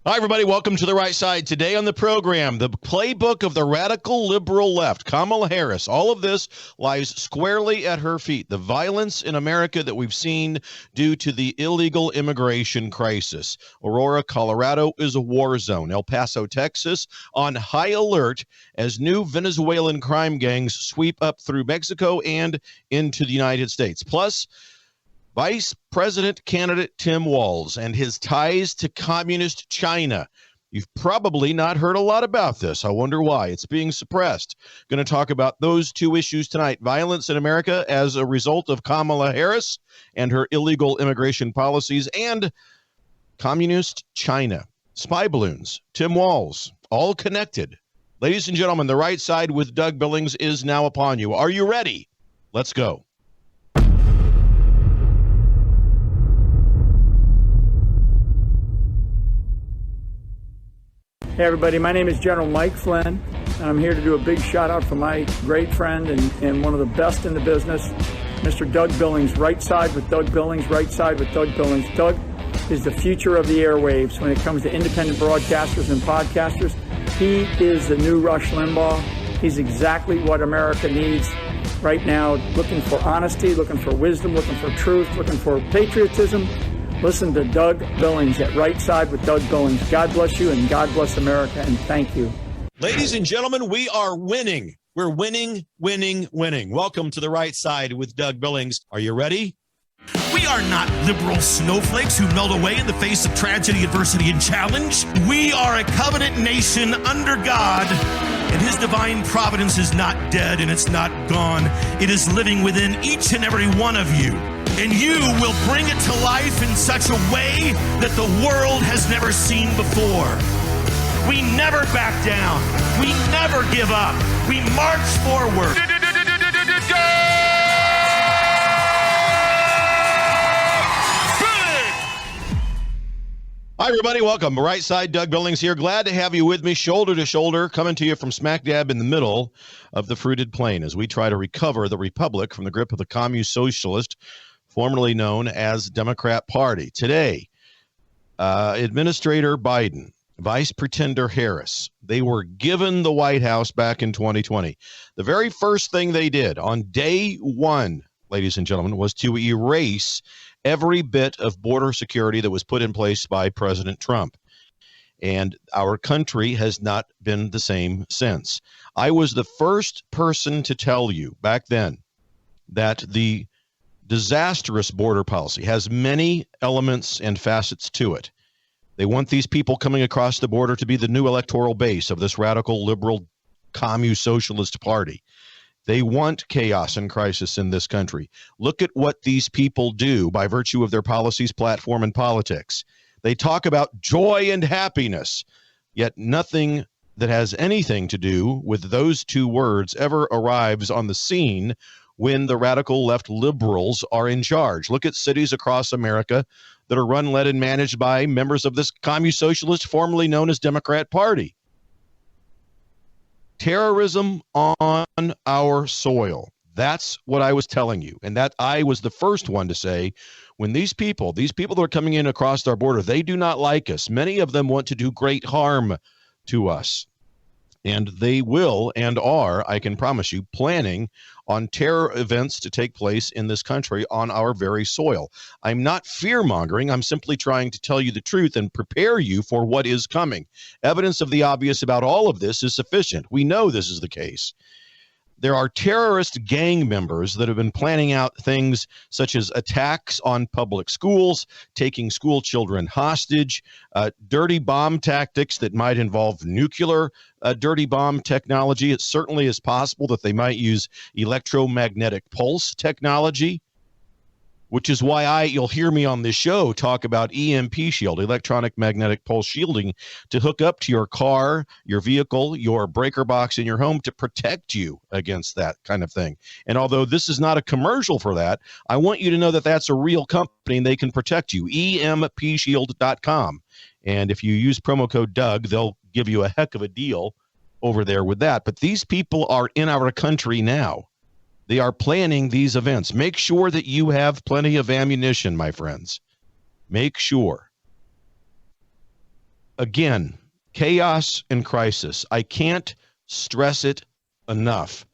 Hi, everybody. Welcome to The Right Side. Today on the program, the playbook of the radical liberal left, Kamala Harris. All of this lies squarely at her feet. The violence in America that we've seen due to the illegal immigration crisis. Aurora, Colorado is a war zone. El Paso, Texas on high alert as new Venezuelan crime gangs sweep up through Mexico and into the United States. Plus, Vice President candidate Tim Walz and his ties to communist China. You've probably not heard a lot about this. I wonder why. It's being suppressed. Going to talk about those two issues tonight. Violence in America as a result of Kamala Harris and her illegal immigration policies, and communist China. Spy balloons, Tim Walz, all connected. Ladies and gentlemen, The Right Side with Doug Billings is now upon you. Are you ready? Let's go. Hey everybody, my name is General Mike Flynn, and I'm here to do a big shout out for my great friend and one of the best in the business, Mr. Doug Billings. Right side with Doug Billings, right side with Doug Billings. Doug is the future of the airwaves when it comes to independent broadcasters and podcasters. He is the new Rush Limbaugh. He's exactly what America needs right now, looking for honesty, looking for wisdom, looking for truth, looking for patriotism. Listen to Doug Billings at Right Side with Doug Billings. God bless you and God bless America, and thank you. Ladies and gentlemen, we are winning. We're winning, winning, winning. Welcome to The Right Side with Doug Billings. Are you ready? We are not liberal snowflakes who melt away in the face of tragedy, adversity, and challenge. We are a covenant nation under God, and His divine providence is not dead and it's not gone. It is living within each and every one of you. And you will bring it to life in such a way that the world has never seen before. We never back down. We never give up. We march forward. Hi, everybody. Welcome. Right Side, Doug Billings here. Glad to have you with me, shoulder to shoulder, coming to you from smack dab in the middle of the fruited plain as we try to recover the republic from the grip of the commune socialist, formerly known as Democrat Party. Today, Administrator Biden, Vice Pretender Harris, they were given the White House back in 2020. The very first thing they did on day one, ladies and gentlemen, was to erase every bit of border security that was put in place by President Trump. And our country has not been the same since. I was the first person to tell you back then that the disastrous border policy has many elements and facets to it. They want these people coming across the border to be the new electoral base of this radical liberal commune socialist party. They want chaos and crisis in this country. Look at what these people do by virtue of their policies, platform, and politics. They talk about joy and happiness, yet nothing that has anything to do with those two words ever arrives on the scene when the radical left liberals are in charge. Look at cities across America that are run, led, and managed by members of this commune socialist, formerly known as Democrat Party. Terrorism on our soil. That's what I was telling you. And that I was the first one to say, when these people that are coming in across our border, they do not like us. Many of them want to do great harm to us. And they will and are, I can promise you, planning on terror events to take place in this country on our very soil. I'm not fear-mongering. I'm simply trying to tell you the truth and prepare you for what is coming. Evidence of the obvious about all of this is sufficient. We know this is the case. There are terrorist gang members that have been planning out things such as attacks on public schools, taking school children hostage, dirty bomb tactics that might involve nuclear dirty bomb technology. It certainly is possible that they might use electromagnetic pulse technology, which is why you'll hear me on this show talk about EMP shield, electronic magnetic pulse shielding, to hook up to your car, your vehicle, your breaker box in your home to protect you against that kind of thing. And although this is not a commercial for that, I want you to know that that's a real company and they can protect you, empshield.com. And if you use promo code Doug, they'll give you a heck of a deal over there with that. But these people are in our country now. They are planning these events. Make sure that you have plenty of ammunition, my friends. Make sure. Again, chaos and crisis. I can't stress it enough.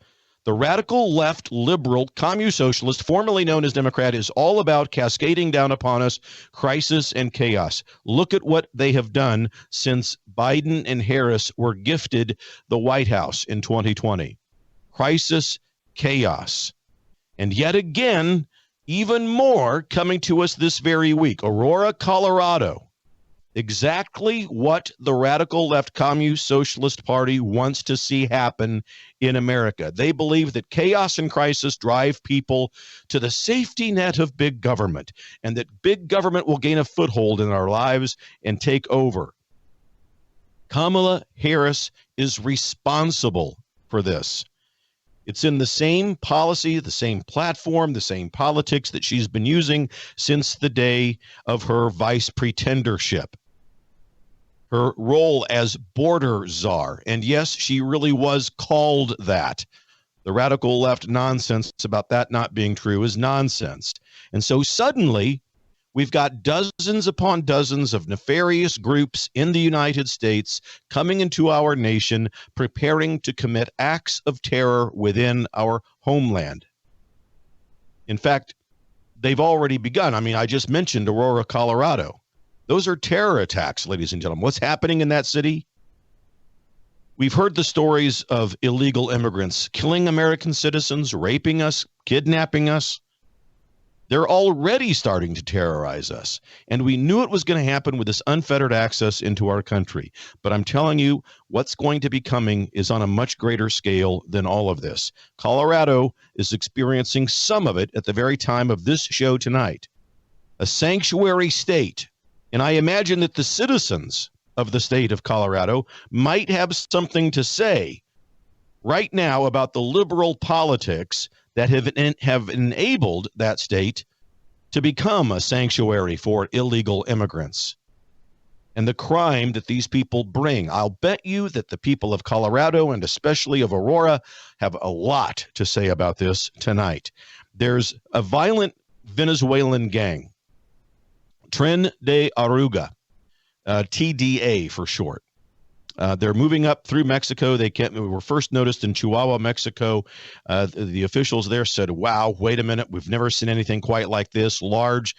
The radical left, liberal, communist-socialist, formerly known as Democrat, is all about cascading down upon us crisis and chaos. Look at what they have done since Biden and Harris were gifted the White House in 2020. Crisis, chaos. And yet again, even more coming to us this very week. Aurora, Colorado. Exactly what the radical left Communist Socialist Party wants to see happen in America. They believe that chaos and crisis drive people to the safety net of big government, and that big government will gain a foothold in our lives and take over. Kamala Harris is responsible for this. It's in the same policy, the same platform, the same politics that she's been using since the day of her vice pretendership. Her role as border czar. And yes, she really was called that. The radical left nonsense about that not being true is nonsense. And so suddenly, we've got dozens upon dozens of nefarious groups in the United States coming into our nation, preparing to commit acts of terror within our homeland. In fact, they've already begun. I mean, I just mentioned Aurora, Colorado. Those are terror attacks, ladies and gentlemen. What's happening in that city? We've heard the stories of illegal immigrants killing American citizens, raping us, kidnapping us. They're already starting to terrorize us. And we knew it was going to happen with this unfettered access into our country. But I'm telling you, what's going to be coming is on a much greater scale than all of this. Colorado is experiencing some of it at the very time of this show tonight. A sanctuary state. And I imagine that the citizens of the state of Colorado might have something to say right now about the liberal politics that have enabled that state to become a sanctuary for illegal immigrants and the crime that these people bring. I'll bet you that the people of Colorado and especially of Aurora have a lot to say about this tonight. There's a violent Venezuelan gang, Tren de Aragua, TDA for short. They're moving up through Mexico. They were first noticed in Chihuahua, Mexico. The officials there said, wow, wait a minute. We've never seen anything quite like this. Large,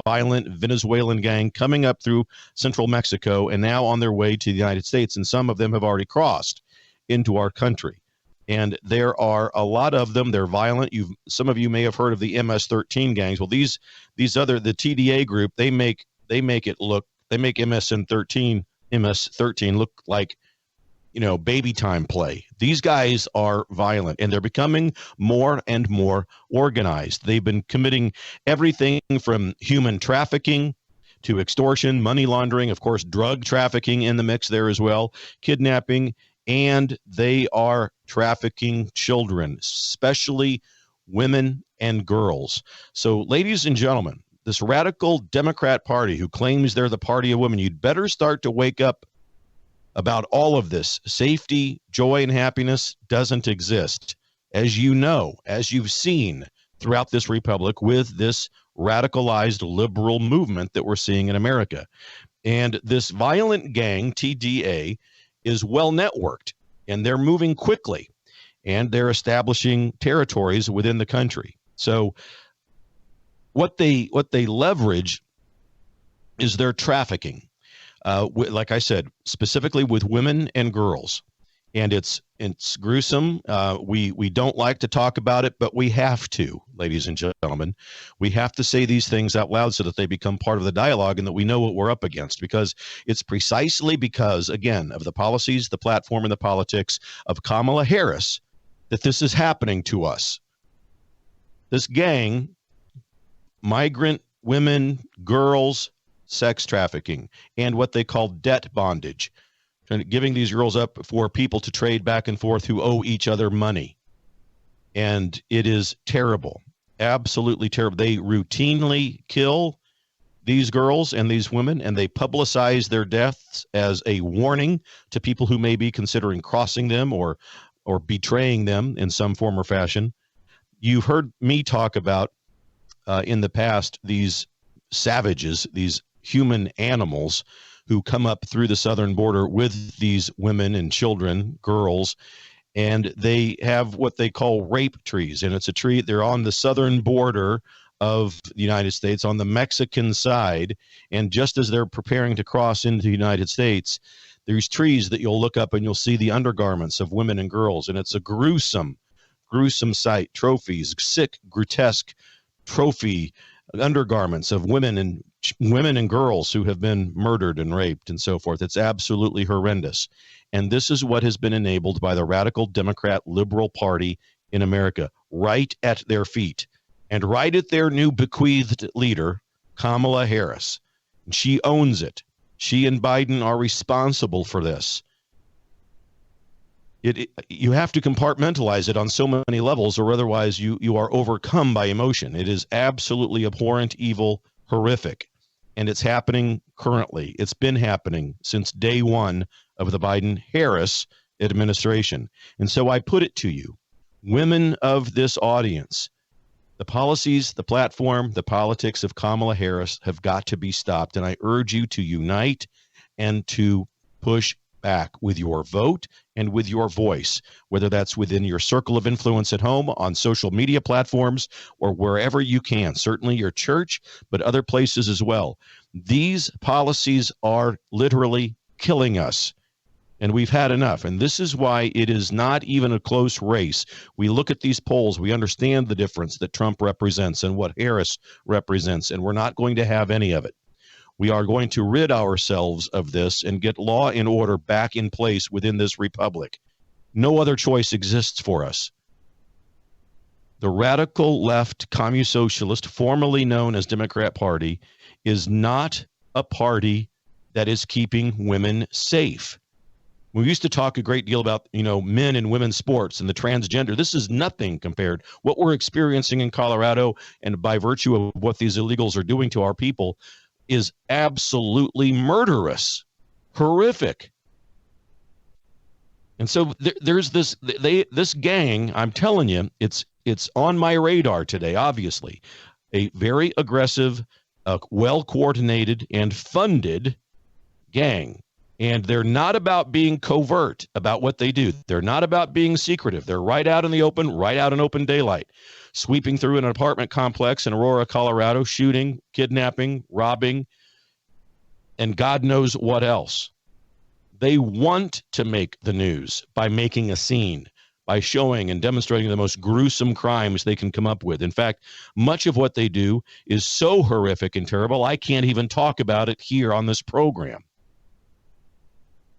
violent Venezuelan gang coming up through central Mexico and now on their way to the United States. And some of them have already crossed into our country. And there are a lot of them. They're violent. Some of you may have heard of the MS-13 gangs. Well, the TDA group, they make MS-13 look like, baby time play. These guys are violent, and they're becoming more and more organized. They've been committing everything from human trafficking to extortion, money laundering, of course, drug trafficking in the mix there as well, kidnapping, and they are trafficking children, especially women and girls. So, ladies and gentlemen, this radical Democrat Party who claims they're the party of women, you'd better start to wake up about all of this. Safety, joy, and happiness doesn't exist, as you know, as you've seen throughout this republic with this radicalized liberal movement that we're seeing in America. And this violent gang, TDA, is well networked, and they're moving quickly, and they're establishing territories within the country. So what they leverage is their trafficking, like I said, specifically with women and girls. And it's gruesome. We don't like to talk about it, but we have to, ladies and gentlemen. We have to say these things out loud so that they become part of the dialogue and that we know what we're up against, because it's precisely because, again, of the policies, the platform, and the politics of Kamala Harris that this is happening to us. This gang, migrant women, girls, sex trafficking, and what they call debt bondage, giving these girls up for people to trade back and forth who owe each other money. And it is terrible, absolutely terrible. They routinely kill these girls and these women, and they publicize their deaths as a warning to people who may be considering crossing them or betraying them in some form or fashion. You've heard me talk about in the past these savages, these human animals who come up through the southern border with these women and children, girls, and they have what they call rape trees. And it's a tree, they're on the southern border of the United States on the Mexican side. And just as they're preparing to cross into the United States, there's trees that you'll look up and you'll see the undergarments of women and girls. And it's a gruesome sight, trophies, sick, grotesque trophy undergarments of women and girls who have been murdered and raped and so forth. It's absolutely horrendous. And this is what has been enabled by the radical Democrat liberal party in America, right at their feet and right at their new bequeathed leader, Kamala Harris. And she owns it. She and Biden are responsible for this. You have to compartmentalize it on so many levels, or otherwise you are overcome by emotion. It is absolutely abhorrent, evil, horrific, and it's happening currently. It's been happening since day one of the Biden-Harris administration. And so I put it to you, women of this audience, the policies, the platform, the politics of Kamala Harris have got to be stopped, and I urge you to unite and to push back with your vote and with your voice, whether that's within your circle of influence at home, on social media platforms, or wherever you can, certainly your church, but other places as well. These policies are literally killing us, and we've had enough. And this is why it is not even a close race. We look at these polls, we understand the difference that Trump represents and what Harris represents, and we're not going to have any of it. We are going to rid ourselves of this and get law and order back in place within this republic. No other choice exists for us. The radical left communist socialist, formerly known as Democrat Party, is not a party that is keeping women safe. We used to talk a great deal about, men and women's sports and the transgender. This is nothing compared. What we're experiencing in Colorado, and by virtue of what these illegals are doing to our people, is absolutely murderous, horrific. And so there's this gang, I'm telling you, it's on my radar today, obviously. A very aggressive, well-coordinated, and funded gang. And they're not about being covert about what they do. They're not about being secretive. They're right out in the open, right out in open daylight, sweeping through an apartment complex in Aurora, Colorado, shooting, kidnapping, robbing, and God knows what else. They want to make the news by making a scene, by showing and demonstrating the most gruesome crimes they can come up with. In fact, much of what they do is so horrific and terrible, I can't even talk about it here on this program.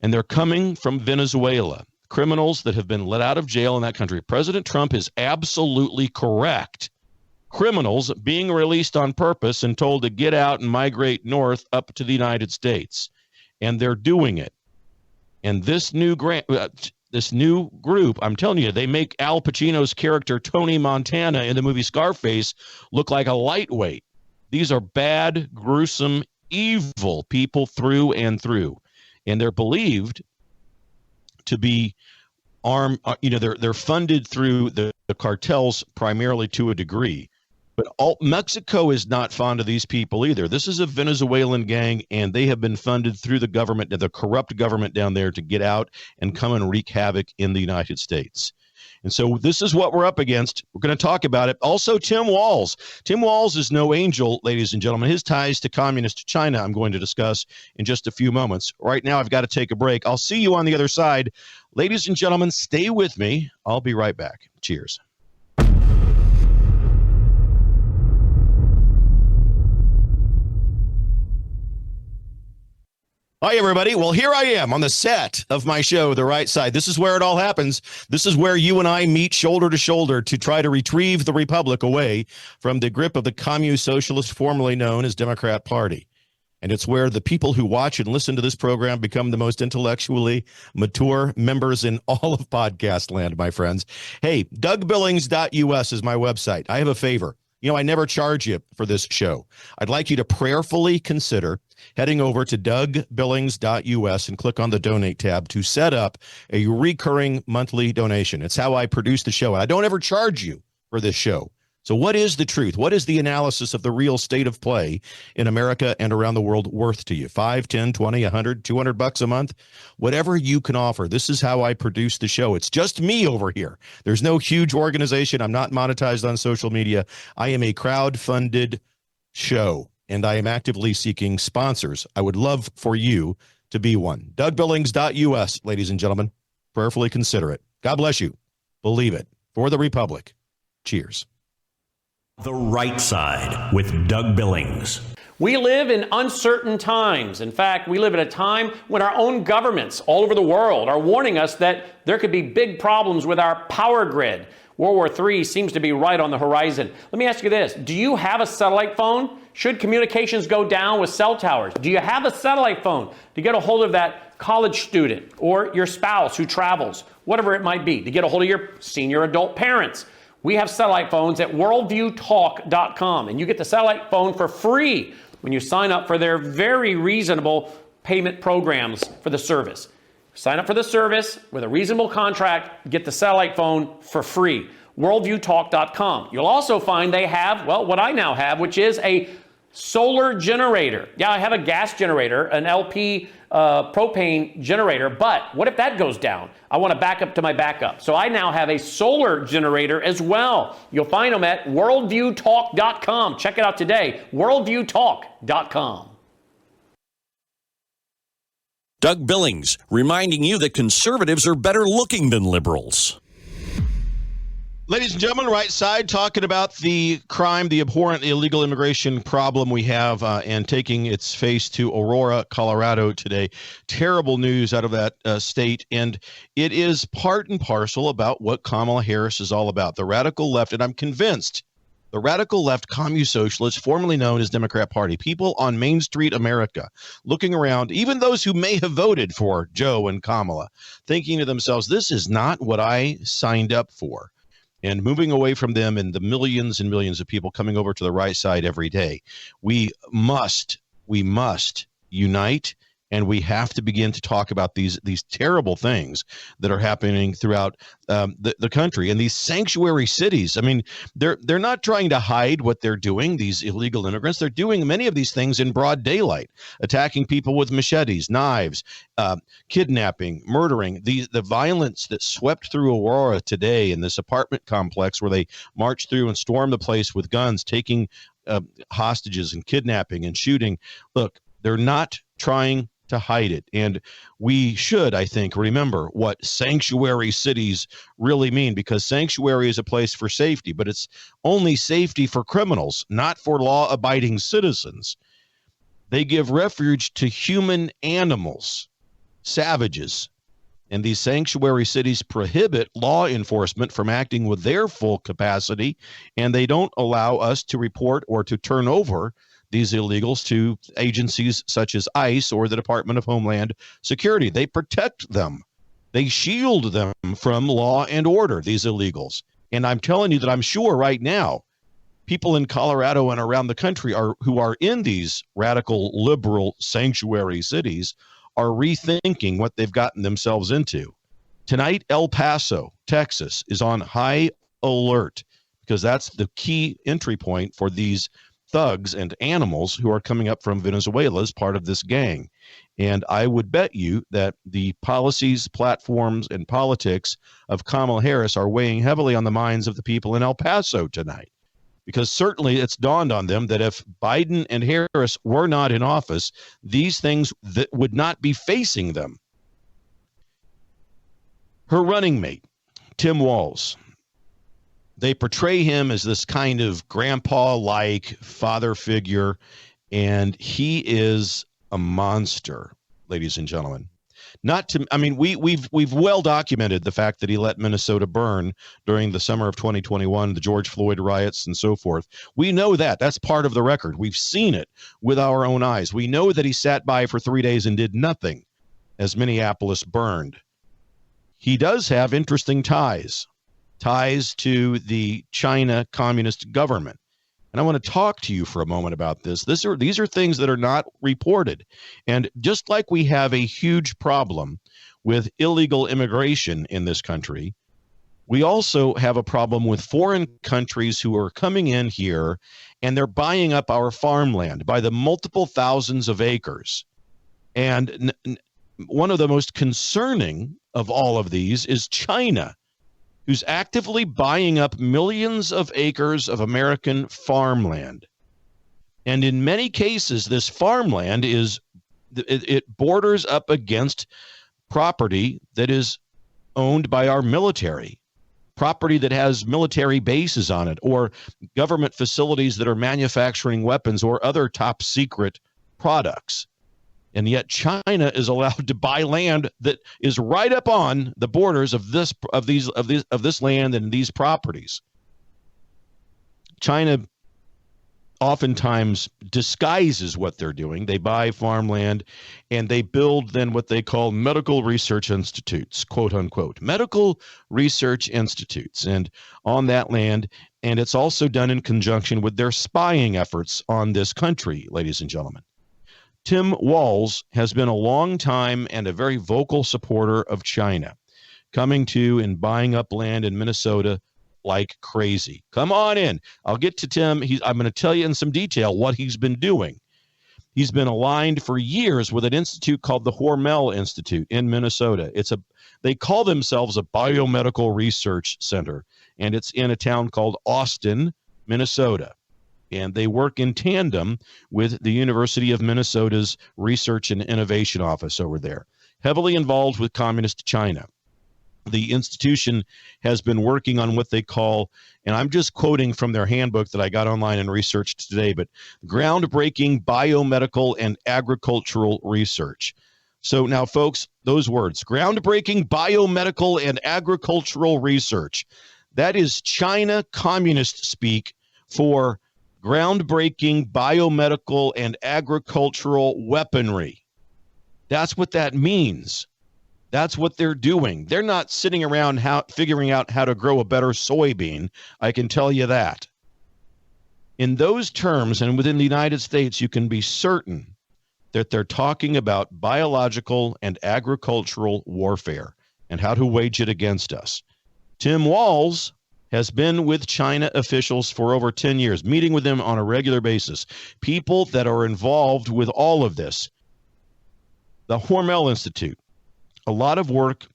And they're coming from Venezuela, criminals that have been let out of jail in that country. President Trump is absolutely correct. Criminals being released on purpose and told to get out and migrate north up to the United States. And they're doing it. And this new group, I'm telling you, they make Al Pacino's character, Tony Montana, in the movie Scarface, look like a lightweight. These are bad, gruesome, evil people through and through. And they're believed to be armed, they're funded through the cartels primarily to a degree. But Mexico is not fond of these people either. This is a Venezuelan gang, and they have been funded through the government, the corrupt government down there, to get out and come and wreak havoc in the United States. And so this is what we're up against. We're going to talk about it. Also, Tim Walz. Tim Walz is no angel, ladies and gentlemen. His ties to communist China I'm going to discuss in just a few moments. Right now, I've got to take a break. I'll see you on the other side. Ladies and gentlemen, stay with me. I'll be right back. Cheers. Hi, everybody. Well, here I am on the set of my show, The Right Side. This is where it all happens. This is where you and I meet shoulder to shoulder to try to retrieve the republic away from the grip of the communist socialist, formerly known as Democrat Party. And it's where the people who watch and listen to this program become the most intellectually mature members in all of podcast land, my friends. Hey, DougBillings.us is my website. I have a favor. I never charge you for this show. I'd like you to prayerfully consider heading over to DougBillings.us and click on the donate tab to set up a recurring monthly donation. It's how I produce the show. I don't ever charge you for this show. So what is the truth? What is the analysis of the real state of play in America and around the world worth to you? 5, 10, 20, 100, $200 a month, whatever you can offer. This is how I produce the show. It's just me over here. There's no huge organization. I'm not monetized on social media. I am a crowd-funded show, and I am actively seeking sponsors. I would love for you to be one. DougBillings.us, ladies and gentlemen. Prayerfully consider it. God bless you. Believe it. For the Republic. Cheers. The Right Side with Doug Billings. We live in uncertain times. In fact, we live at a time when our own governments all over the world are warning us that there could be big problems with our power grid. World War III seems to be right on the horizon. Let me ask you this. Do you have a satellite phone? Should communications go down with cell towers? Do you have a satellite phone to get a hold of that college student or your spouse who travels, whatever it might be, to get a hold of your senior adult parents? We have satellite phones at worldviewtalk.com, and you get the satellite phone for free when you sign up for their very reasonable payment programs for the service. Sign up for the service with a reasonable contract, get the satellite phone for free. Worldviewtalk.com. You'll also find they have, well, what I now have, which is a solar generator. Yeah, I have a gas generator, an LP propane generator, but what if that goes down? I want to back up to my backup. So I now have a solar generator as well. You'll find them at worldviewtalk.com. Check it out today, worldviewtalk.com. Doug Billings, reminding you that conservatives are better looking than liberals. Ladies and gentlemen, Right Side, talking about the crime, the abhorrent illegal immigration problem we have and taking its face to Aurora, Colorado today. Terrible news out of that state. And it is part and parcel about what Kamala Harris is all about. The radical left, and I'm convinced, the radical left commune socialists, formerly known as Democrat Party, people on Main Street America, looking around, even those who may have voted for Joe and Kamala, thinking to themselves, this is not what I signed up for. And moving away from them and the millions and millions of people coming over to the right side every day. We must unite, and we have to begin to talk about these terrible things that are happening throughout the country and these sanctuary cities. I mean, they're not trying to hide what they're doing, these illegal immigrants. They're doing many of these things in broad daylight, attacking people with machetes, knives, kidnapping, murdering. The violence that swept through Aurora today in this apartment complex where they marched through and stormed the place with guns, taking hostages and kidnapping and shooting. Look, they're not trying to hide it. And we should, I think, remember what sanctuary cities really mean, because sanctuary is a place for safety, but it's only safety for criminals, not for law-abiding citizens. They give refuge to human animals, savages, and these sanctuary cities prohibit law enforcement from acting with their full capacity, and they don't allow us to report or to turn over these illegals to agencies such as ICE or the Department of Homeland Security. They protect them. They shield them from law and order, these illegals. And I'm telling you that I'm sure right now, people in Colorado and around the country who are in these radical liberal sanctuary cities are rethinking what they've gotten themselves into. Tonight, El Paso, Texas, is on high alert because that's the key entry point for these thugs and animals who are coming up from Venezuela as part of this gang. And I would bet you that the policies, platforms, and politics of Kamala Harris are weighing heavily on the minds of the people in El Paso tonight. Because certainly it's dawned on them that if Biden and Harris were not in office, these things that would not be facing them. Her running mate, Tim Walz, they portray him as this kind of grandpa-like father figure, and he is a monster, ladies and gentlemen. We've well documented the fact that he let Minnesota burn during the summer of 2021, the George Floyd riots and so forth. We know that. That's part of the record. We've seen it with our own eyes. We know that he sat by for 3 days and did nothing as Minneapolis burned. He does have interesting ties to the China communist government. And I want to talk to you for a moment about this. These are things that are not reported. And just like we have a huge problem with illegal immigration in this country, We also have a problem with foreign countries who are coming in here and they're buying up our farmland by the multiple thousands of acres. And one of the most concerning of all of these is China, who's actively buying up millions of acres of American farmland. And in many cases, this farmland it borders up against property that is owned by our military, property that has military bases on it, or government facilities that are manufacturing weapons or other top secret products. And yet China is allowed to buy land that is right up on the borders of this land and these properties. China oftentimes disguises what they're doing. They buy farmland and they build then what they call medical research institutes, quote unquote, medical research institutes, and on that land. And it's also done in conjunction with their spying efforts on this country, ladies and gentlemen. Tim Walz has been a long time and a very vocal supporter of China, coming to and buying up land in Minnesota like crazy. Come on in. I'll get to Tim. I'm going to tell you in some detail what he's been doing. He's been aligned for years with an institute called the Hormel Institute in Minnesota. They call themselves a biomedical research center, and it's in a town called Austin, Minnesota. And they work in tandem with the University of Minnesota's Research and Innovation Office over there, heavily involved with Communist China. The institution has been working on what they call, and I'm just quoting from their handbook that I got online and researched today, but groundbreaking biomedical and agricultural research. So now, folks, those words, groundbreaking biomedical and agricultural research, that is China communist speak for groundbreaking biomedical and agricultural weaponry. That's what that means. That's what they're doing. They're not sitting around figuring out how to grow a better soybean. I can tell you that. In those terms, and within the United States, you can be certain that they're talking about biological and agricultural warfare and how to wage it against us. Tim Walz has been with China officials for over 10 years, meeting with them on a regular basis, people that are involved with all of this. The Hormel Institute, a lot of work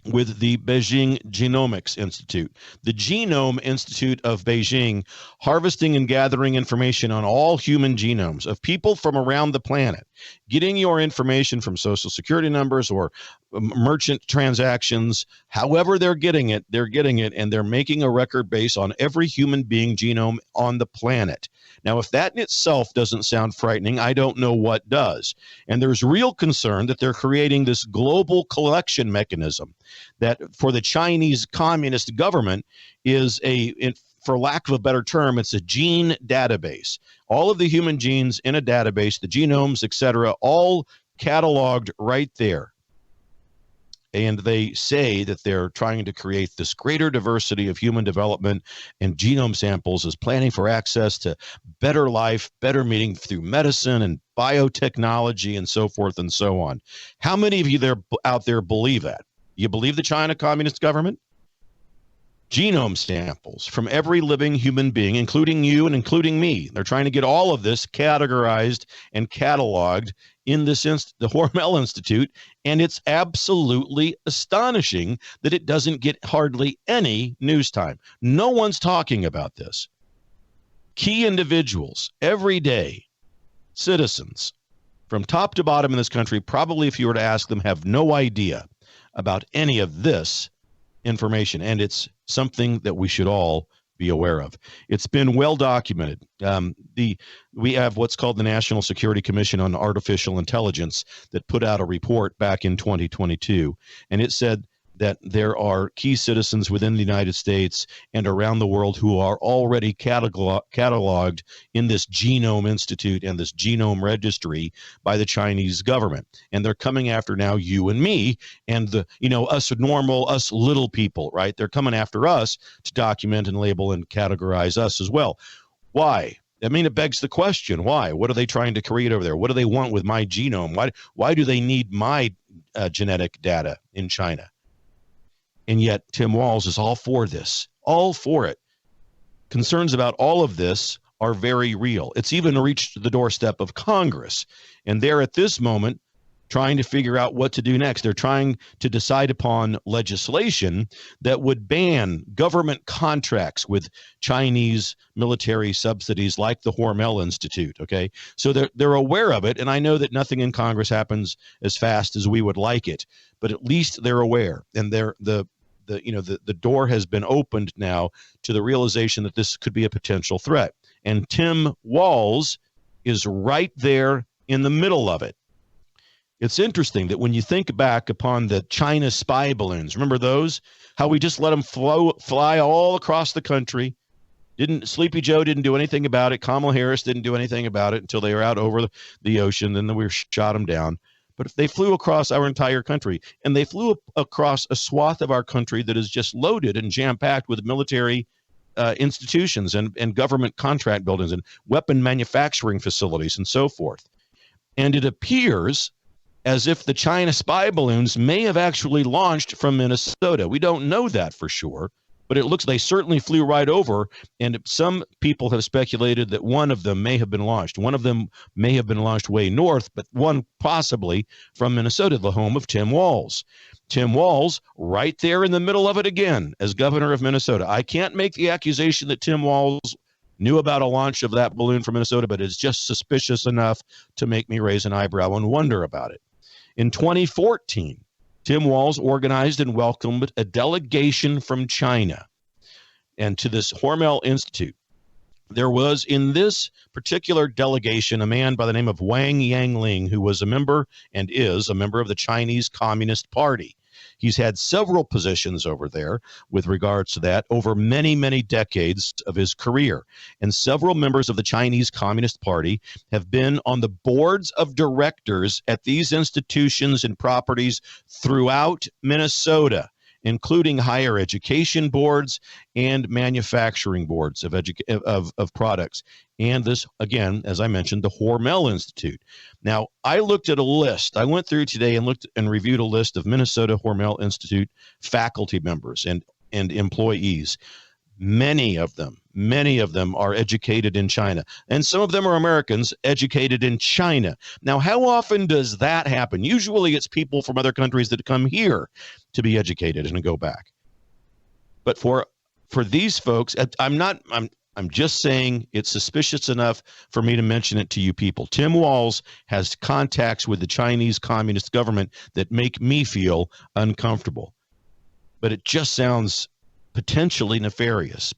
with the Beijing Genomics Institute, the Genome Institute of Beijing, harvesting and gathering information on all human genomes of people from around the planet, getting your information from social security numbers or merchant transactions, however they're getting it, and they're making a record base on every human being genome on the planet. Now, if that in itself doesn't sound frightening, I don't know what does. And there's real concern that they're creating this global collection mechanism that for the Chinese communist government is for lack of a better term, it's a gene database. All of the human genes in a database, the genomes, etc., all cataloged right there. And they say that they're trying to create this greater diversity of human development and genome samples as planning for access to better life, better meaning through medicine and biotechnology and so forth and so on. How many of you out there believe that? You believe the China Communist government? Genome samples from every living human being, including you and including me. They're trying to get all of this categorized and cataloged in this the Hormel Institute, and it's absolutely astonishing that it doesn't get hardly any news time. No one's talking about this. Key individuals, everyday citizens, from top to bottom in this country, probably if you were to ask them, have no idea about any of this information, and it's something that we should all be aware of. It's been well documented. We have what's called the National Security Commission on Artificial Intelligence that put out a report back in 2022, and it said that there are key citizens within the United States and around the world who are already cataloged in this Genome Institute and this genome registry by the Chinese government. And they're coming after now you and me and us little people, right? They're coming after us to document and label and categorize us as well. Why? I mean, it begs the question, why? What are they trying to create over there? What do they want with my genome? Why do they need my genetic data in China? And yet Tim Walz is all for this, all for it. Concerns about all of this are very real. It's even reached the doorstep of Congress. And they're at this moment trying to figure out what to do next. They're trying to decide upon legislation that would ban government contracts with Chinese military subsidies like the Hormel Institute. Okay, so they're aware of it, and I know that nothing in Congress happens as fast as we would like it, but at least they're aware, and the door has been opened now to the realization that this could be a potential threat. And Tim Walz is right there in the middle of it. It's interesting that when you think back upon the China spy balloons, remember those? How we just let them fly all across the country. Sleepy Joe didn't do anything about it. Kamala Harris didn't do anything about it until they were out over the ocean. Then we shot them down. But if they flew across our entire country, and they flew across a swath of our country that is just loaded and jam-packed with military institutions and government contract buildings and weapon manufacturing facilities and so forth. And it appears as if the China spy balloons may have actually launched from Minnesota. We don't know that for sure, but it looks they certainly flew right over, and some people have speculated that one of them may have been launched. One of them may have been launched way north, but one possibly from Minnesota, the home of Tim Walz. Tim Walz right there in the middle of it again as governor of Minnesota. I can't make the accusation that Tim Walz knew about a launch of that balloon from Minnesota, but it's just suspicious enough to make me raise an eyebrow and wonder about it. In 2014, Tim Walz organized and welcomed a delegation from China and to this Hormel Institute. There was in this particular delegation a man by the name of Wang Yangling, who was a member and is a member of the Chinese Communist Party. He's had several positions over there with regards to that over many, many decades of his career. And several members of the Chinese Communist Party have been on the boards of directors at these institutions and properties throughout Minnesota, including higher education boards and manufacturing boards of products. And this, again, as I mentioned, the Hormel Institute. Now, I looked at a list. I went through today and looked and reviewed a list of Minnesota Hormel Institute faculty members and employees. Many of them are educated in China, and some of them are Americans educated in China. Now, how often does that happen? Usually it's people from other countries that come here to be educated and go back. But for these folks, I'm just saying it's suspicious enough for me to mention it to you people. Tim Walz has contacts with the Chinese Communist government that make me feel uncomfortable. But it just sounds potentially nefarious,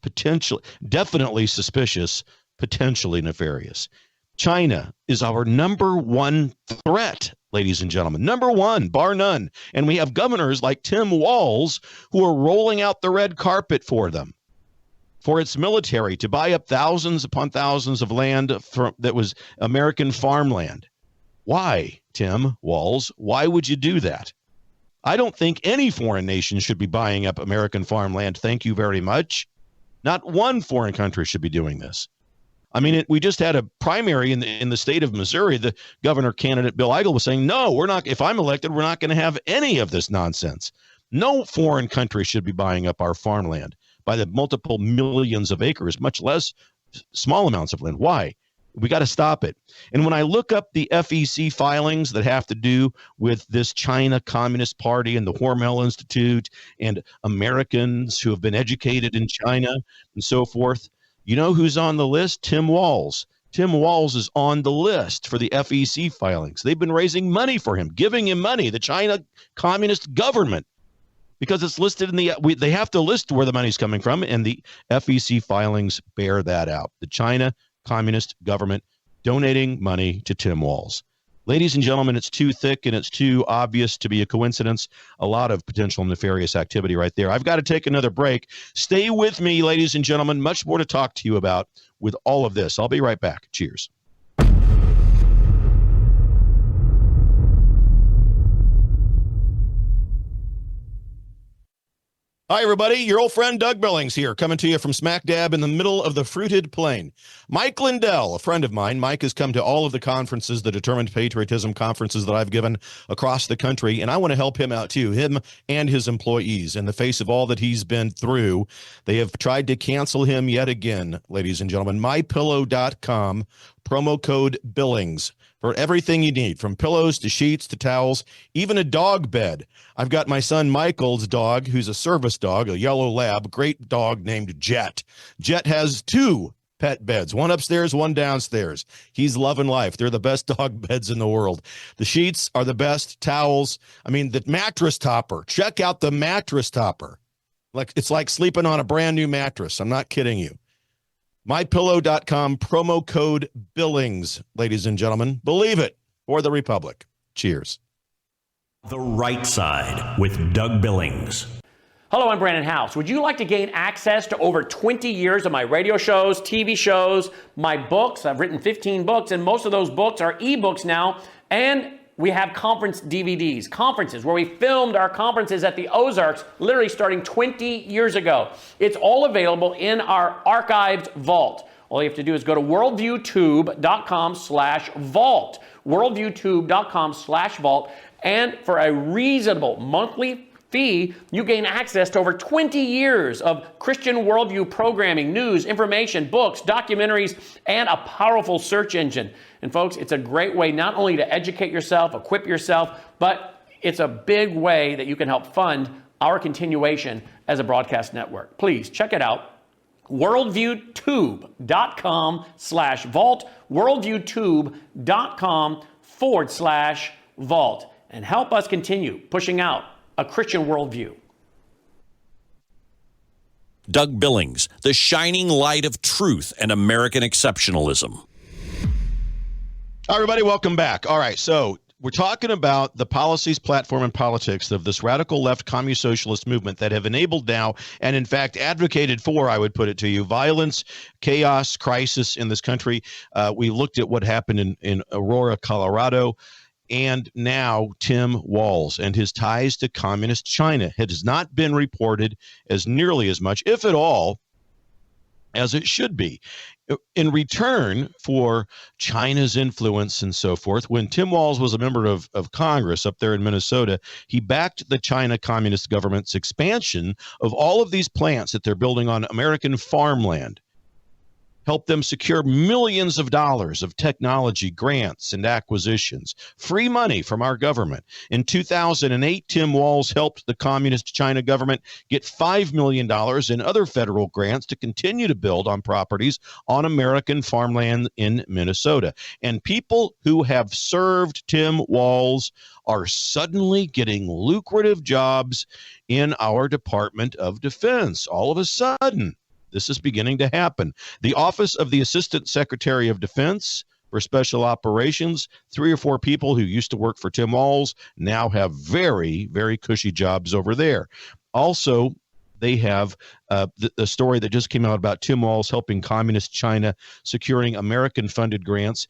definitely suspicious, potentially nefarious. China is our number one threat, ladies and gentlemen, number one, bar none. And we have governors like Tim Walz who are rolling out the red carpet for them, for its military to buy up thousands upon thousands of land that was American farmland. Why, Tim Walz? Why would you do that? I don't think any foreign nation should be buying up American farmland. Thank you very much. Not one foreign country should be doing this. I mean, we just had a primary in the state of Missouri. The governor candidate, Bill Eigel, was saying, no, we're not. If I'm elected, we're not going to have any of this nonsense. No foreign country should be buying up our farmland by the multiple millions of acres, much less small amounts of land. Why? We got to stop it. And when I look up the FEC filings that have to do with this China Communist Party and the Hormel Institute and Americans who have been educated in China and so forth, you know who's on the list? Tim Walz. Tim Walz is on the list for the FEC filings. They've been raising money for him, giving him money, the China Communist government, because it's listed in they have to list where the money's coming from, and the FEC filings bear that out. The China Communist government donating money to Tim Walz. Ladies and gentlemen, it's too thick and it's too obvious to be a coincidence. A lot of potential nefarious activity right there. I've got to take another break. Stay with me, ladies and gentlemen. Much more to talk to you about with all of this. I'll be right back. Cheers. Hi, everybody. Your old friend Doug Billings here, coming to you from smack dab in the middle of the fruited plain. Mike Lindell, a friend of mine. Mike has come to all of the conferences, the Determined Patriotism conferences that I've given across the country, and I want to help him out too, him and his employees. In the face of all that he's been through, they have tried to cancel him yet again, ladies and gentlemen. MyPillow.com, promo code Billings. For everything you need, from pillows to sheets to towels, even a dog bed. I've got my son Michael's dog, who's a service dog, a yellow lab, great dog named Jet. Jet has 2 pet beds, one upstairs, one downstairs. He's loving life. They're the best dog beds in the world. The sheets are the best, towels. I mean, the mattress topper. Check out the mattress topper. It's like sleeping on a brand new mattress. I'm not kidding you. MyPillow.com, promo code Billings, ladies and gentlemen. Believe it, for the Republic. Cheers. The Right Side with Doug Billings. Hello, I'm Brandon House. Would you like to gain access to over 20 years of my radio shows, TV shows, my books? I've written 15 books, and most of those books are ebooks now, and we have conference DVDs, conferences where we filmed our conferences at the Ozarks, literally starting 20 years ago. It's all available in our archived vault. All you have to do is go to worldviewtube.com/vault, worldviewtube.com/vault, and for a reasonable monthly fee, you gain access to over 20 years of Christian worldview programming, news, information, books, documentaries, and a powerful search engine. And folks, it's a great way not only to educate yourself, equip yourself, but it's a big way that you can help fund our continuation as a broadcast network. Please check it out. worldviewtube.com/vault, worldviewtube.com/vault, and help us continue pushing out a Christian worldview. Doug Billings, the shining light of truth and American exceptionalism. All right, everybody, welcome back. All right, so we're talking about the policies, platform, and politics of this radical left communist socialist movement that have enabled now, and in fact advocated for, I would put it to you, violence, chaos, crisis in this country. We looked at what happened in Aurora, Colorado. And now Tim Walz and his ties to communist China. It has not been reported as nearly as much, if at all, as it should be. In return for China's influence and so forth, when Tim Walz was a member of Congress up there in Minnesota, he backed the China Communist government's expansion of all of these plants that they're building on American farmland. Help them secure millions of dollars of technology grants and acquisitions, free money from our government. In 2008, Tim Walz helped the communist China government get $5 million in other federal grants to continue to build on properties on American farmland in Minnesota. And people who have served Tim Walz are suddenly getting lucrative jobs in our Department of Defense. All of a sudden, this is beginning to happen. The Office of the Assistant Secretary of Defense for Special Operations, 3 or 4 people who used to work for Tim Walz now have very, very cushy jobs over there. Also, they have the story that just came out about Tim Walz helping communist China securing American-funded grants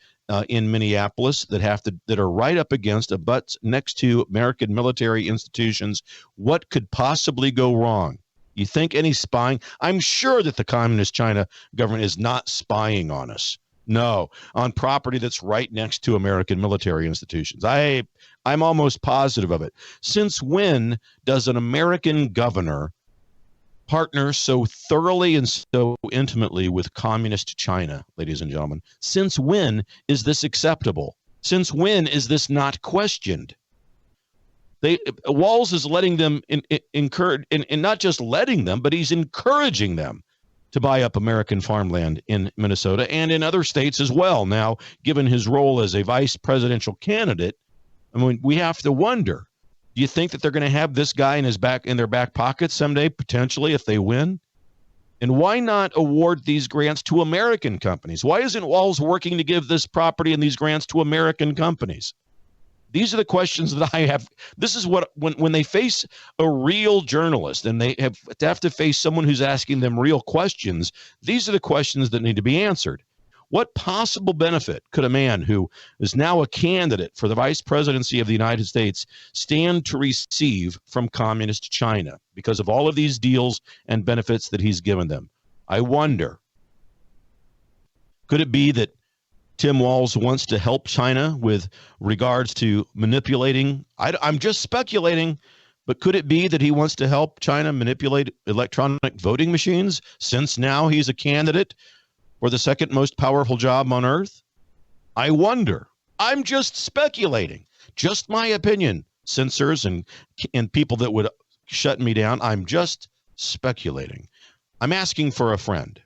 in Minneapolis that are right up against, butts next to American military institutions. What could possibly go wrong? You think any spying? I'm sure that the communist China government is not spying on us. No, on property that's right next to American military institutions. I'm almost positive of it. Since when does an American governor partner so thoroughly and so intimately with communist China, ladies and gentlemen? Since when is this acceptable? Since when is this not questioned? Walz is letting them encourage, and not just letting them, but he's encouraging them to buy up American farmland in Minnesota and in other states as well. Now, given his role as a vice presidential candidate, I mean, we have to wonder: do you think that they're going to have this guy in their back pocket someday, potentially, if they win? And why not award these grants to American companies? Why isn't Walz working to give this property and these grants to American companies? These are the questions that I have. This is what, when they face a real journalist and they have to face someone who's asking them real questions, these are the questions that need to be answered. What possible benefit could a man who is now a candidate for the vice presidency of the United States stand to receive from communist China because of all of these deals and benefits that he's given them? I wonder, could it be that Tim Walz wants to help China with regards to manipulating? I'm just speculating, but could it be that he wants to help China manipulate electronic voting machines since now he's a candidate for the second most powerful job on earth? I wonder. I'm just speculating. Just my opinion. Censors and people that would shut me down. I'm just speculating. I'm asking for a friend.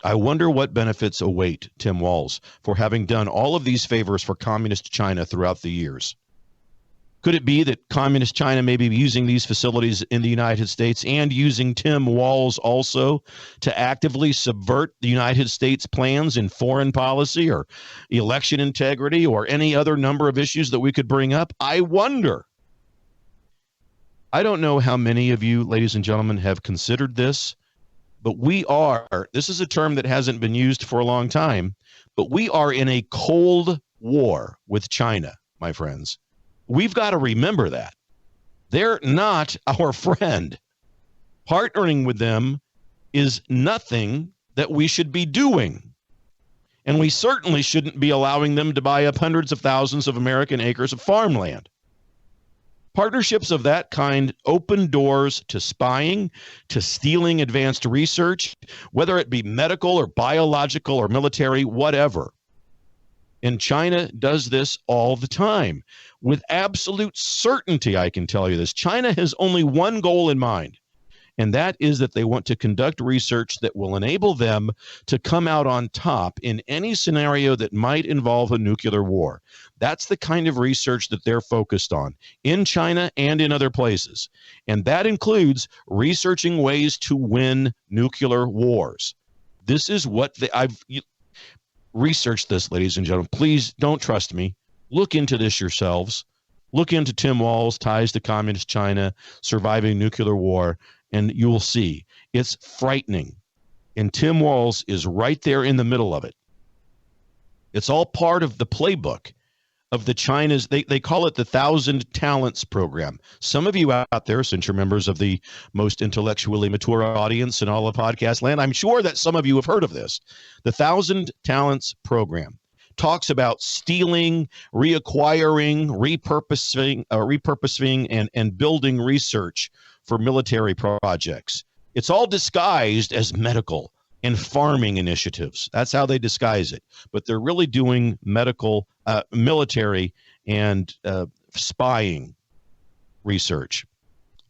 I wonder what benefits await Tim Walz for having done all of these favors for communist China throughout the years. Could it be that communist China may be using these facilities in the United States and using Tim Walz also to actively subvert the United States plans in foreign policy or election integrity or any other number of issues that we could bring up? I wonder. I don't know how many of you, ladies and gentlemen, have considered this, but this is a term that hasn't been used for a long time, but we are in a cold war with China, my friends. We've got to remember that. They're not our friend. Partnering with them is nothing that we should be doing. And we certainly shouldn't be allowing them to buy up hundreds of thousands of American acres of farmland. Partnerships of that kind open doors to spying, to stealing advanced research, whether it be medical or biological or military, whatever. And China does this all the time. With absolute certainty, I can tell you this. China has only one goal in mind, and that is that they want to conduct research that will enable them to come out on top in any scenario that might involve a nuclear war. That's the kind of research that they're focused on in China and in other places. And that includes researching ways to win nuclear wars. This is what I've researched this, ladies and gentlemen. Please don't trust me. Look into this yourselves. Look into Tim Walz's ties to communist China, surviving nuclear war, and you will see it's frightening. And Tim Walz is right there in the middle of it. It's all part of the playbook of the China's, they call it the 1,000 Talents Program. Some of you out there, since you're members of the most intellectually mature audience in all of podcast land, I'm sure that some of you have heard of this. The 1,000 Talents Program talks about stealing, reacquiring, repurposing, and building research for military projects. It's all disguised as medical and farming initiatives. That's how they disguise it. But they're really doing medical, military, and spying research.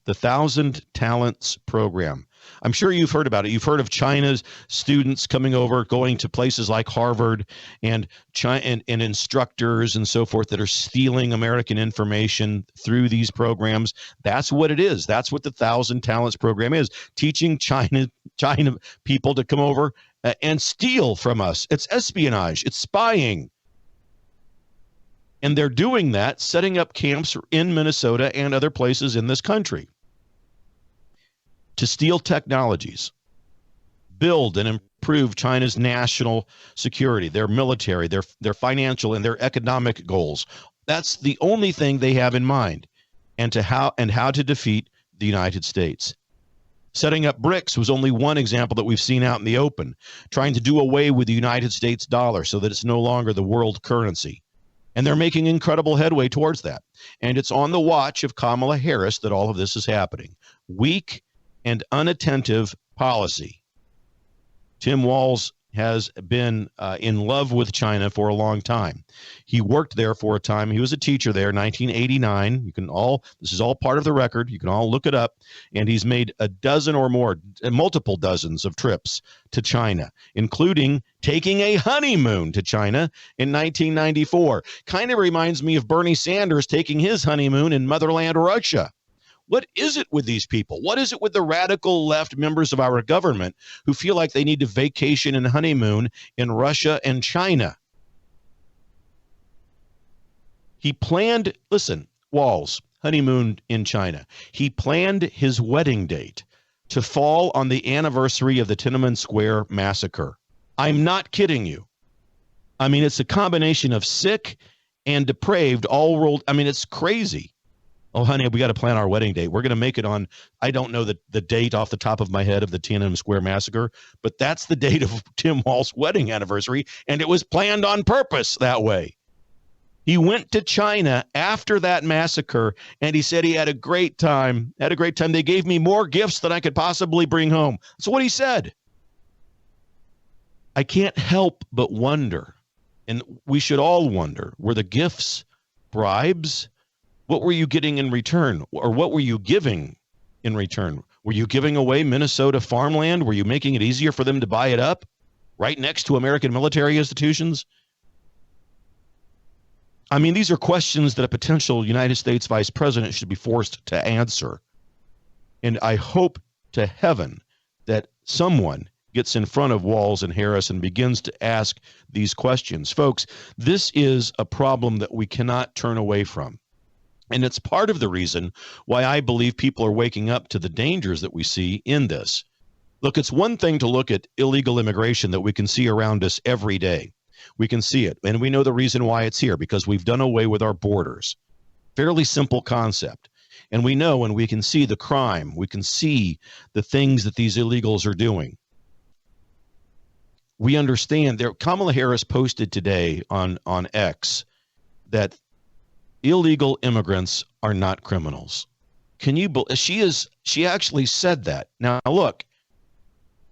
The 1,000 Talents Program. I'm sure you've heard about it. You've heard of China's students coming over, going to places like Harvard and instructors and so forth that are stealing American information through these programs. That's what it is. That's what the 1,000 Talents Program is, teaching China people to come over and steal from us. It's espionage. It's spying. And they're doing that, setting up camps in Minnesota and other places in this country to steal technologies, build and improve China's national security, their military, their financial and their economic goals. That's the only thing they have in mind, and how to defeat the United States. Setting up BRICS was only one example that we've seen out in the open, trying to do away with the United States dollar so that it's no longer the world currency. And they're making incredible headway towards that. And it's on the watch of Kamala Harris that all of this is happening. Weak and unattentive policy. Tim Walz has been in love with China for a long time. He worked there for a time. He was a teacher there, 1989. This is all part of the record. You can all look it up. And he's made a dozen or more, multiple dozens of trips to China, including taking a honeymoon to China in 1994. Kind of reminds me of Bernie Sanders taking his honeymoon in motherland Russia. What is it with these people? What is it with the radical left members of our government who feel like they need to vacation and honeymoon in Russia and China? He planned, Walz, honeymoon in China. He planned his wedding date to fall on the anniversary of the Tiananmen Square massacre. I'm not kidding you. I mean, it's a combination of sick and depraved all rolled. I mean, it's crazy. Oh, honey, we got to plan our wedding date. We're going to make it on, I don't know the date off the top of my head of the Tiananmen Square massacre, but that's the date of Tim Walz's wedding anniversary, and it was planned on purpose that way. He went to China after that massacre, and he said he had a great time. They gave me more gifts than I could possibly bring home. That's what he said. I can't help but wonder, and we should all wonder, were the gifts bribes? What were you getting in return? Or what were you giving in return? Were you giving away Minnesota farmland? Were you making it easier for them to buy it up right next to American military institutions? I mean, these are questions that a potential United States vice president should be forced to answer. And I hope to heaven that someone gets in front of Walz and Harris and begins to ask these questions. Folks, this is a problem that we cannot turn away from. And it's part of the reason why I believe people are waking up to the dangers that we see in this. Look, it's one thing to look at illegal immigration that we can see around us every day. We can see it, and we know the reason why it's here, because we've done away with our borders. Fairly simple concept. And we know, and we can see the crime. We can see the things that these illegals are doing. We understand there. Kamala Harris posted today on X that illegal immigrants are not criminals. Can you believe she actually said that? Now look,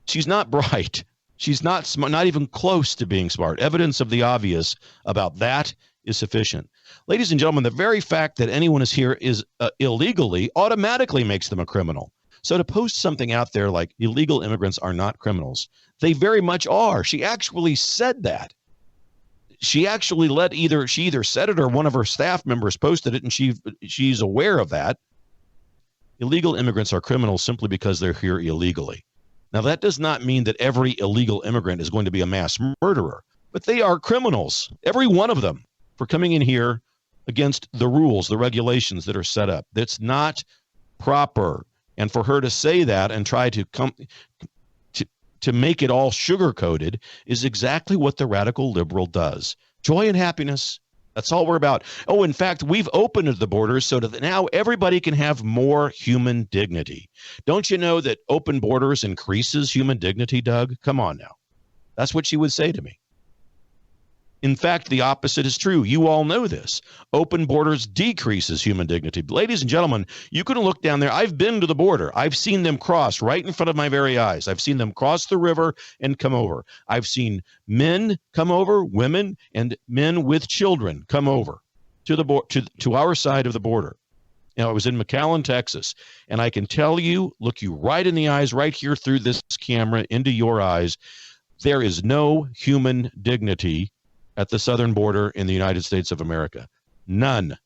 she's not bright. She's not smart, not even close to being smart. Evidence of the obvious about that is sufficient. Ladies and gentlemen, the very fact that anyone is here is illegally automatically makes them a criminal. So to post something out there like illegal immigrants are not criminals, they very much are. She actually said that. She actually she either said it or one of her staff members posted it, and she's aware of that. Illegal immigrants are criminals simply because they're here illegally. Now, that does not mean that every illegal immigrant is going to be a mass murderer, but they are criminals, every one of them, for coming in here against the rules, the regulations that are set up. That's not proper. And for her to say that and try to to make it all sugar-coated is exactly what the radical liberal does. Joy and happiness. That's all we're about. Oh, in fact, we've opened the borders so that now everybody can have more human dignity. Don't you know that open borders increases human dignity, Doug? Come on now. That's what she would say to me. In fact, the opposite is true. You all know this. Open borders decreases human dignity. Ladies and gentlemen, you can look down there. I've been to the border. I've seen them cross right in front of my very eyes. I've seen them cross the river and come over. I've seen men come over, women and men with children come over to our side of the border. Now, I was in McAllen, Texas, and I can tell you, look you right in the eyes, right here through this camera, into your eyes, there is no human dignity at the southern border in the United States of America. None.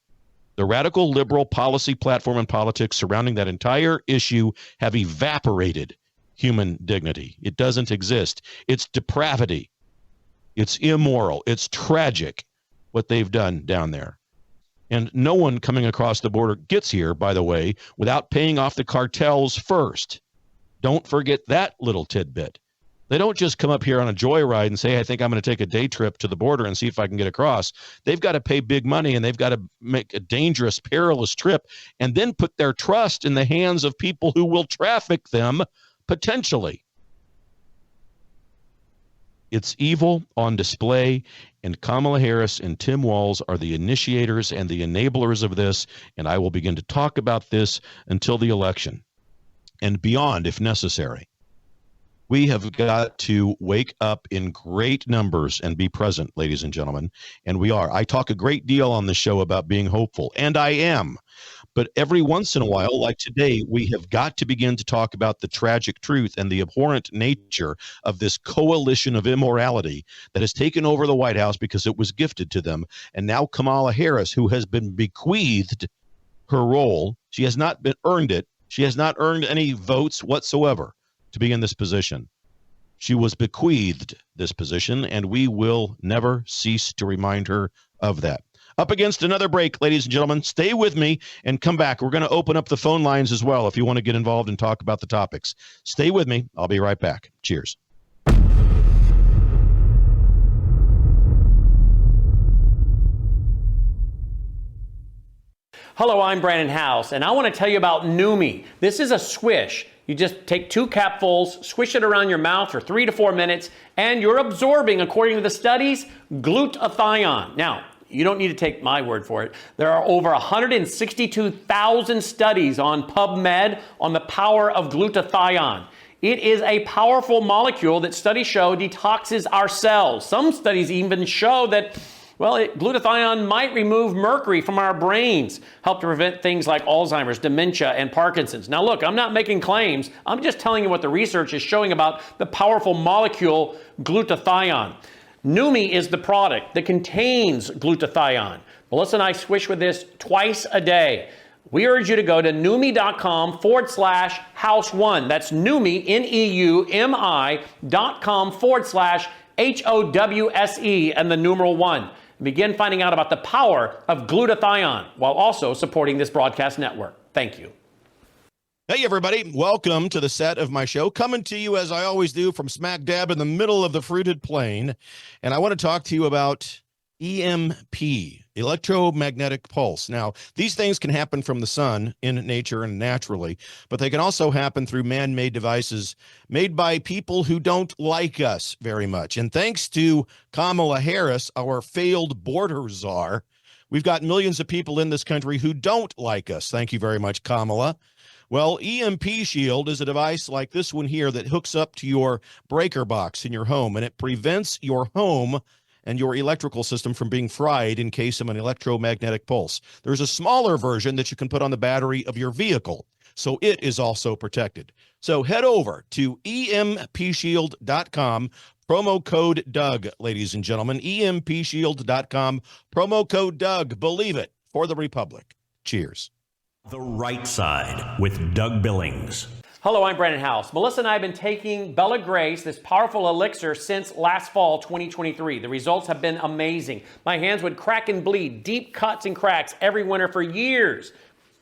The radical liberal policy platform and politics surrounding that entire issue have evaporated human dignity. It doesn't exist. It's depravity. It's immoral. It's tragic what they've done down there. And no one coming across the border gets here, by the way, without paying off the cartels first. Don't forget that little tidbit. They don't just come up here on a joyride and say, I think I'm going to take a day trip to the border and see if I can get across. They've got to pay big money, and they've got to make a dangerous, perilous trip and then put their trust in the hands of people who will traffic them potentially. It's evil on display, and Kamala Harris and Tim Walz are the initiators and the enablers of this, and I will begin to talk about this until the election and beyond if necessary. We have got to wake up in great numbers and be present, ladies and gentlemen, and we are. I talk a great deal on the show about being hopeful, and I am. But every once in a while, like today, we have got to begin to talk about the tragic truth and the abhorrent nature of this coalition of immorality that has taken over the White House because it was gifted to them. And now Kamala Harris, who has been bequeathed her role, she has not earned it. She has not earned any votes whatsoever to be in this position. She was bequeathed this position, and we will never cease to remind her of that. Up against another break, ladies and gentlemen. Stay with me and come back. We're going to open up the phone lines as well if you want to get involved and talk about the topics. Stay with me. I'll be right back. Cheers. Hello, I'm Brandon House, and I want to tell you about Numi. This is a swish. You just take 2 capfuls, swish it around your mouth for 3 to 4 minutes, and you're absorbing, according to the studies, glutathione. Now, you don't need to take my word for it. There are over 162,000 studies on PubMed on the power of glutathione. It is a powerful molecule that studies show detoxes our cells. Some studies even show that glutathione might remove mercury from our brains, help to prevent things like Alzheimer's, dementia, and Parkinson's. Now, look, I'm not making claims. I'm just telling you what the research is showing about the powerful molecule glutathione. Numi is the product that contains glutathione. Melissa and I swish with this twice a day. We urge you to go to Numi.com/house1. That's Numi, NEUMI.com/HOWSE and the numeral 1. Begin finding out about the power of glutathione while also supporting this broadcast network. Thank you. Hey, everybody. Welcome to the set of my show. Coming to you, as I always do, from smack dab in the middle of the fruited plain. And I want to talk to you about EMP, electromagnetic pulse. Now, these things can happen from the sun in nature and naturally, but they can also happen through man-made devices made by people who don't like us very much. And thanks to Kamala Harris, our failed border czar, we've got millions of people in this country who don't like us. Thank you very much, Kamala. Well, EMP Shield is a device like this one here that hooks up to your breaker box in your home, and it prevents your home and your electrical system from being fried in case of an electromagnetic pulse. There's a smaller version that you can put on the battery of your vehicle, so it is also protected. So head over to empshield.com, promo code Doug, ladies and gentlemen, empshield.com, promo code Doug. Believe it, for the Republic. Cheers. The Right Side with Doug Billings. Hello, I'm Brandon House. Melissa and I have been taking Bella Grace, this powerful elixir, since last fall, 2023. The results have been amazing. My hands would crack and bleed, deep cuts and cracks every winter for years.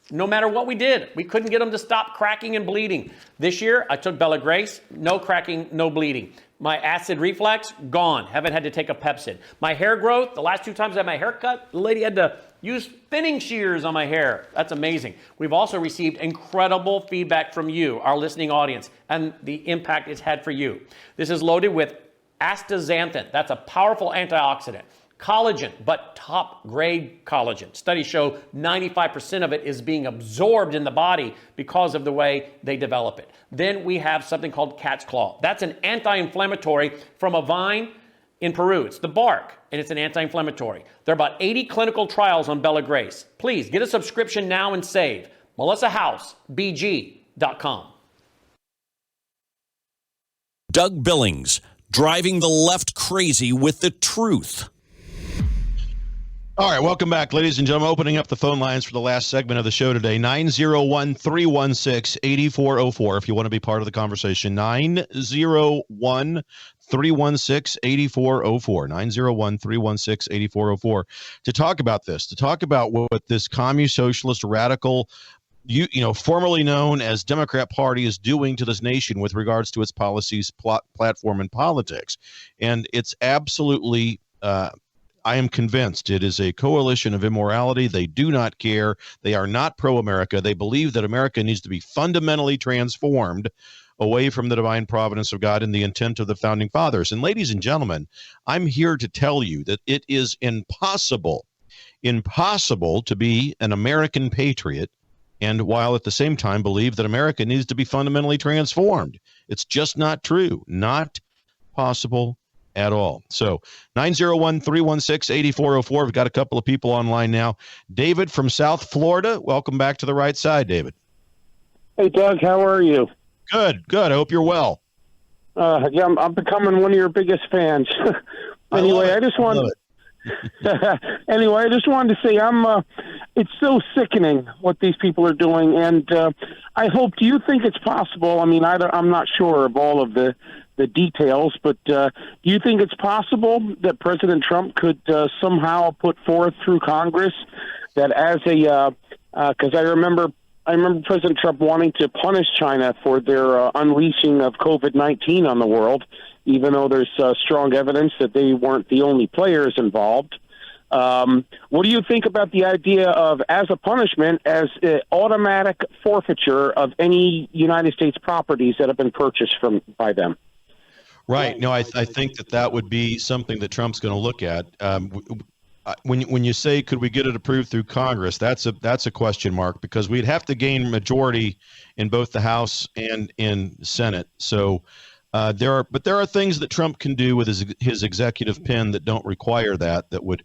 No matter what we did, we couldn't get them to stop cracking and bleeding. This year, I took Bella Grace, no cracking, no bleeding. My acid reflux, gone. Haven't had to take a Pepsid. My hair growth, the last 2 times I had my hair cut, the lady had to use thinning shears on my hair. That's amazing. We've also received incredible feedback from you, our listening audience, and the impact it's had for you. This is loaded with astaxanthin. That's a powerful antioxidant. Collagen, but top-grade collagen. Studies show 95% of it is being absorbed in the body because of the way they develop it. Then we have something called cat's claw. That's an anti-inflammatory from a vine in Peru. It's the bark, and it's an anti-inflammatory. There are about 80 clinical trials on Bella Grace. Please get a subscription now and save. MelissaHouseBG.com. Doug Billings, driving the left crazy with the truth. All right, welcome back, ladies and gentlemen. Opening up the phone lines for the last segment of the show today, 901-316-8404 if you want to be part of the conversation, 901-316-8404, 901-316-8404, to talk about this, to talk about what this commune socialist radical, formerly known as Democrat Party, is doing to this nation with regards to its policies, platform, and politics. And it's absolutely I am convinced it is a coalition of immorality. They do not care. They are not pro-America. They believe that America needs to be fundamentally transformed away from the divine providence of God and the intent of the founding fathers. And ladies and gentlemen, I'm here to tell you that it is impossible to be an American patriot and while at the same time believe that America needs to be fundamentally transformed. It's just not true. Not possible at all. So 901-316-8404. We've got a couple of people online now. David from South Florida. Welcome back to the right side, David. Hey, Doug. How are you? Good. I hope you're well. Yeah, I'm becoming one of your biggest fans. Anyway, I just wanted to say it's so sickening what these people are doing, and I hope. Do you think it's possible? I mean, I'm not sure of all of the details, but do you think it's possible that President Trump could somehow put forth through Congress that as a because I remember President Trump wanting to punish China for their unleashing of COVID-19 on the world, even though there's strong evidence that they weren't the only players involved. What do you think about the idea of, as a punishment, as automatic forfeiture of any United States properties that have been purchased by them? Right. No, I think that would be something that Trump's going to look at. When you say could we get it approved through Congress, that's a question mark, because we'd have to gain majority in both the House and in Senate. So there are things that Trump can do with his executive pen that don't require that would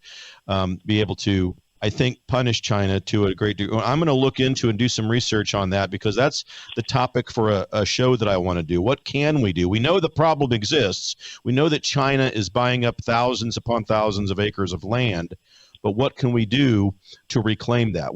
be able to, I think, punish China to a great degree. I'm going to look into and do some research on that, because that's the topic for a show that I want to do. What can we do? We know the problem exists. We know that China is buying up thousands upon thousands of acres of land, but what can we do to reclaim that?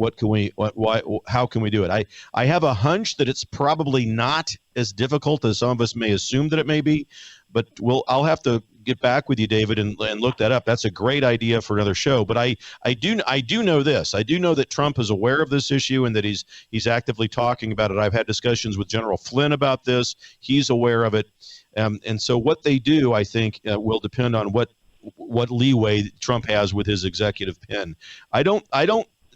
How can we do it? I have a hunch that it's probably not as difficult as some of us may assume that it may be, but I'll have to get back with you, David, and look that up. That's a great idea for another show. But I do know this. I do know that Trump is aware of this issue and that he's actively talking about it. I've had discussions with General Flynn about this. He's aware of it, and so what they do, I think, will depend on what leeway Trump has with his executive pen. I don't.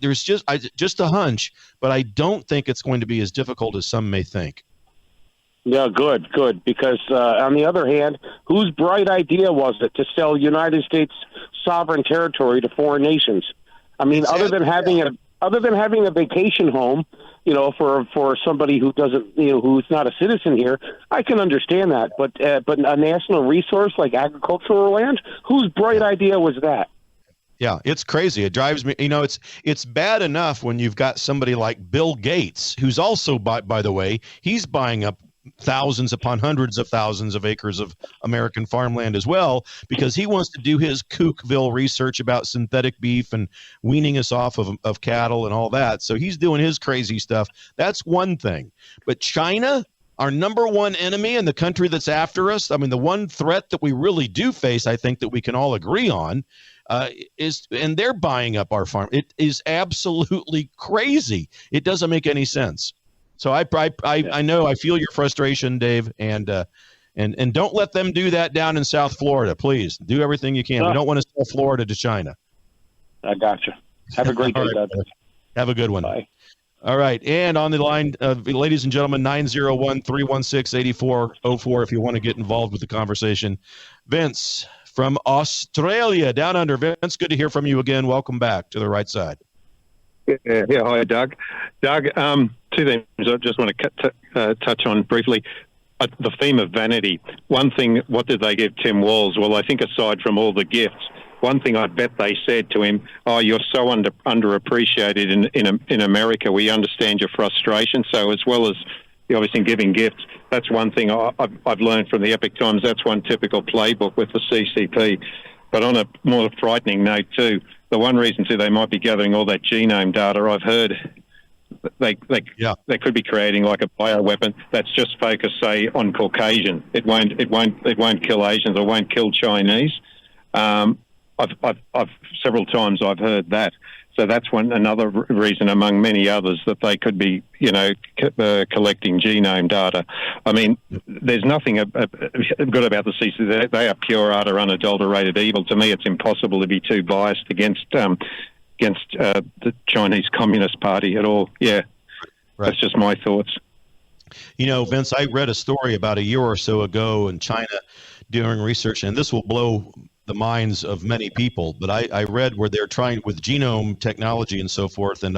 There's just a hunch, but I don't think it's going to be as difficult as some may think. Yeah, good. Because on the other hand, whose bright idea was it to sell United States sovereign territory to foreign nations? I mean, other than having a vacation home, for somebody who doesn't, who's not a citizen here, I can understand that. But a national resource like agricultural land, whose bright idea was that? Yeah, it's crazy. It drives me. It's bad enough when you've got somebody like Bill Gates, who's also, by the way, he's buying up thousands upon hundreds of thousands of acres of American farmland as well, because he wants to do his Kookville research about synthetic beef and weaning us off of cattle and all that. So he's doing his crazy stuff. That's one thing. But China, our number one enemy and the country that's after us, I mean, the one threat that we really do face, I think that we can all agree on, and they're buying up our farm. It is absolutely crazy. It doesn't make any sense. So I know, I feel your frustration, Dave, and don't let them do that down in South Florida. Please do everything you can. We don't want to sell Florida to China. I got you. Have a great day, Doug. Have a good one. Bye. All right. And on the line, ladies and gentlemen, 901-316-8404 if you want to get involved with the conversation. Vince from Australia, down under. Vince, good to hear from you again. Welcome back to the right side. Yeah, hi, Doug. Doug, two things I just want to touch on briefly. The theme of vanity. One thing, what did they give Tim Walz? Well, I think aside from all the gifts, one thing I bet they said to him, you're so underappreciated in America. We understand your frustration. So as well as obviously giving gifts, that's one thing I've learned from the Epic Times. That's one typical playbook with the CCP. But on a more frightening note too, the one reason too they might be gathering all that genome data, I've heard they could be creating like a bioweapon that's just focused, say, on Caucasian. It won't kill Asians or won't kill Chinese. I've several times I've heard that. So that's another reason among many others that they could be, collecting genome data. I mean, there's nothing good about the CCP. They are pure, utter, unadulterated evil. To me, it's impossible to be too biased against the Chinese Communist Party at all. Yeah, right. That's just my thoughts. Vince, I read a story about a year or so ago in China doing research, and this will blow the minds of many people, but I read where they're trying with genome technology and so forth, and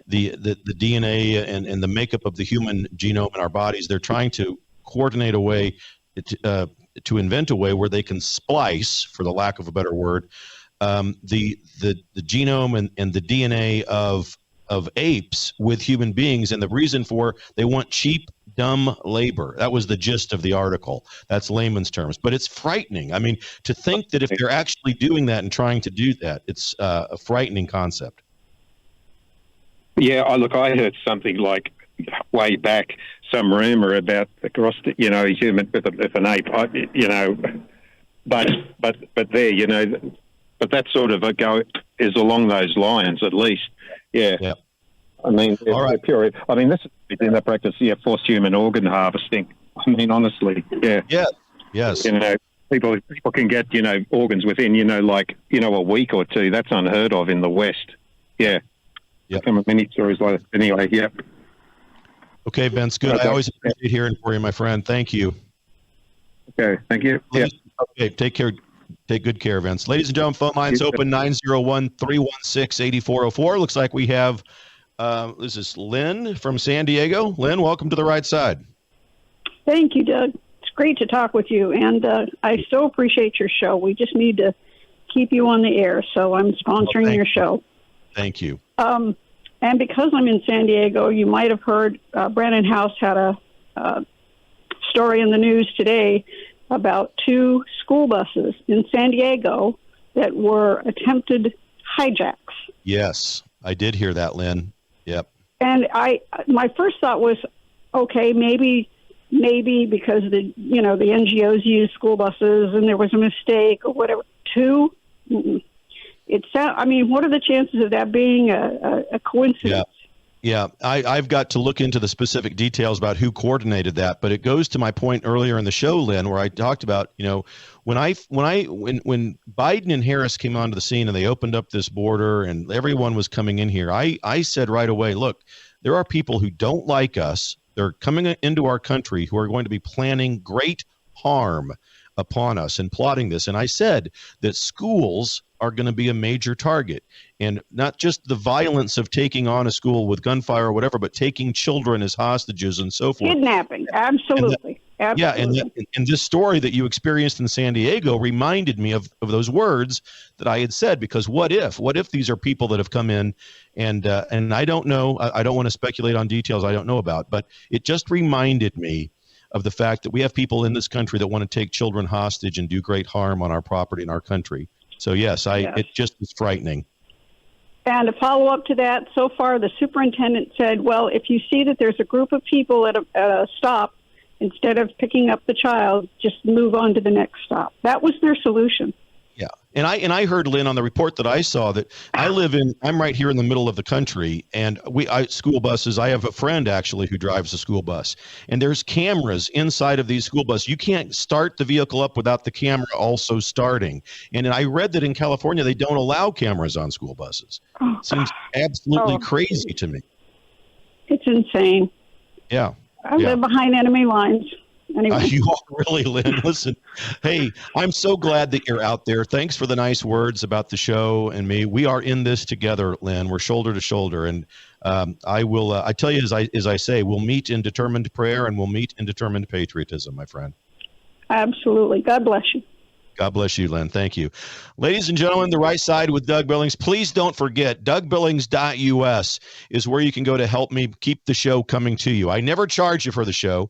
the DNA and the makeup of the human genome in our bodies. They're trying to coordinate a way to invent a way where they can splice, for the lack of a better word, the genome and the DNA of apes with human beings. And the reason they want cheap, dumb labor. That was the gist of the article. That's layman's terms, but it's frightening. I mean, to think that if they're actually doing that and trying to do that, it's a frightening concept. Yeah, I heard something like way back, some rumor about a human with an ape, but that sort of is along those lines at least. Yeah. Yep. I mean, all right. Pure. I mean, this is in the practice, forced human organ harvesting. I mean, honestly, yeah. Yeah. Yes. people can get, organs within, a week or two. That's unheard of in the West. Yeah. Yep. Some many stories like that. Anyway, yeah. Okay, Vince, good. I always appreciate hearing for you, my friend. Thank you. Okay, thank you. Yeah. Okay, take care. Take good care, Vince. Ladies and gentlemen, phone lines open 901-316-8404. Looks like we have, this is Lynn from San Diego. Lynn, welcome to the right side. Thank you, Doug. It's great to talk with you, and I so appreciate your show. We just need to keep you on the air, so I'm sponsoring your show. Thank you. And because I'm in San Diego, you might have heard Brandon House had a story in the news today about 2 school buses in San Diego that were attempted hijacks. Yes, I did hear that, Lynn. Yep. And my first thought was, okay, maybe because the NGOs use school buses and there was a mistake or whatever. 2. What are the chances of that being a coincidence? Yeah, I've got to look into the specific details about who coordinated that, but it goes to my point earlier in the show, Lynn, where I talked about, when Biden and Harris came onto the scene and they opened up this border and everyone was coming in here, I said right away, look, there are people who don't like us. They're coming into our country who are going to be planning great harm upon us and plotting this. And I said that schools are going to be a major target, and not just the violence of taking on a school with gunfire or whatever, but taking children as hostages and so forth. Kidnapping, absolutely. Absolutely. Yeah, and this story that you experienced in San Diego reminded me of those words that I had said, because what if these are people that have come in and I don't know, I don't want to speculate on details I don't know about, but it just reminded me of the fact that we have people in this country that want to take children hostage and do great harm on our property in our country. So yes, it just is frightening. And to follow up to that, so far the superintendent said, well, if you see that there's a group of people at a stop, instead of picking up the child, just move on to the next stop. That was their solution. Yeah. And I heard, Lynn, on the report that I saw that I'm right here in the middle of the country, and school buses, I have a friend actually who drives a school bus, and there's cameras inside of these school buses. You can't start the vehicle up without the camera also starting. And I read that in California, they don't allow cameras on school buses. It seems absolutely crazy to me. It's insane. Yeah. I live behind enemy lines. Anyway. You are really, Lynn. Listen, hey, I'm so glad that you're out there. Thanks for the nice words about the show and me. We are in this together, Lynn. We're shoulder to shoulder. And I tell you, as I say, we'll meet in determined prayer and we'll meet in determined patriotism, my friend. Absolutely. God bless you. God bless you, Lynn. Thank you. Ladies and gentlemen, The Right Side with Doug Billings. Please don't forget, DougBillings.us is where you can go to help me keep the show coming to you. I never charge you for the show.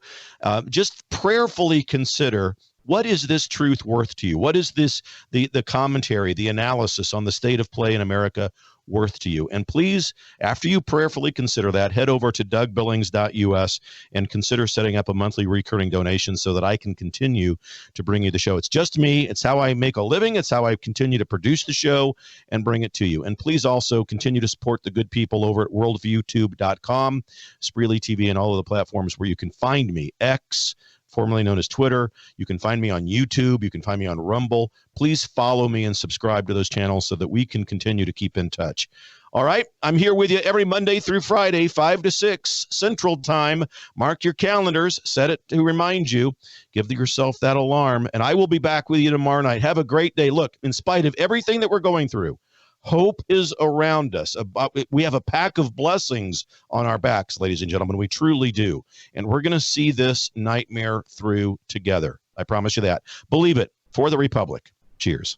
Just prayerfully consider, what is this truth worth to you? What is this, the commentary, the analysis on the state of play in America worth to you? And please, after you prayerfully consider that, head over to DougBillings.us and consider setting up a monthly recurring donation so that I can continue to bring you the show. It's just me. It's how I make a living. It's how I continue to produce the show and bring it to you. And please also continue to support the good people over at worldviewtube.com, Spreely TV, and all of the platforms where you can find me. X, formerly known as Twitter. You can find me on YouTube. You can find me on Rumble. Please follow me and subscribe to those channels so that we can continue to keep in touch. All right. I'm here with you every Monday through Friday, 5 to 6 Central Time. Mark your calendars. Set it to remind you. Give yourself that alarm. And I will be back with you tomorrow night. Have a great day. Look, in spite of everything that we're going through, hope is around us. We have a pack of blessings on our backs, ladies and gentlemen. We truly do. And we're going to see this nightmare through together. I promise you that. Believe it, for the Republic. Cheers.